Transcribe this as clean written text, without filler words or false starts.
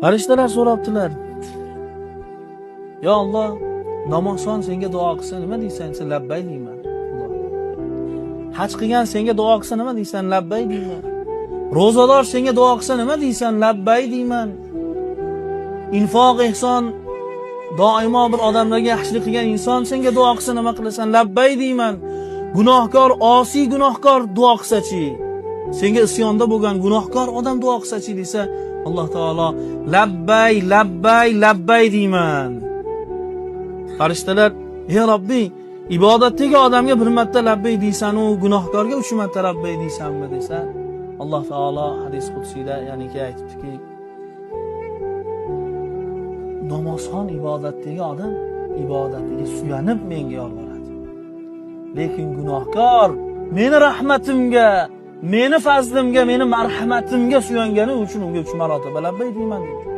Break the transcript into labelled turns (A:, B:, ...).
A: Farishtalar so'rabdilar. Ya Alloh, namozxon senga duo qilsa nima deysan? Sen labbay deyman. Haj qilgan senga duo qilsa nima deysan? Labbay deyman. Ro'zador senga duo qilsa nima deysan? Labbay deyman. Infoq, ihson doimo bir odamlarga yaxshilik qilgan inson senga duo qilsa nima qilasan? Labbay deyman. Gunohkor, osiy gunohkor duo qilsa-chi? Senga isyonda bo'lgan gunohkor odam duo qilsa-chi desa, Alloh taolo labbay, labbay, labbay deyman. Farishtalar, ey Robbi, ibodatdagi odamga bir marta labbay deysan-u, gunohkorga 3 marta labbay deysanmi desa, Alloh taolo hadis qudsiyda ya'niki aytibdiki, namozxon ibodatdagi odam ibodatiga suyanib menga yolvoradi. Lekin gunohkor meni rahmatimga, meni fazlimga, meni marhamatimga suyangani uchun unga 3 marotaba labbay deyman dedi.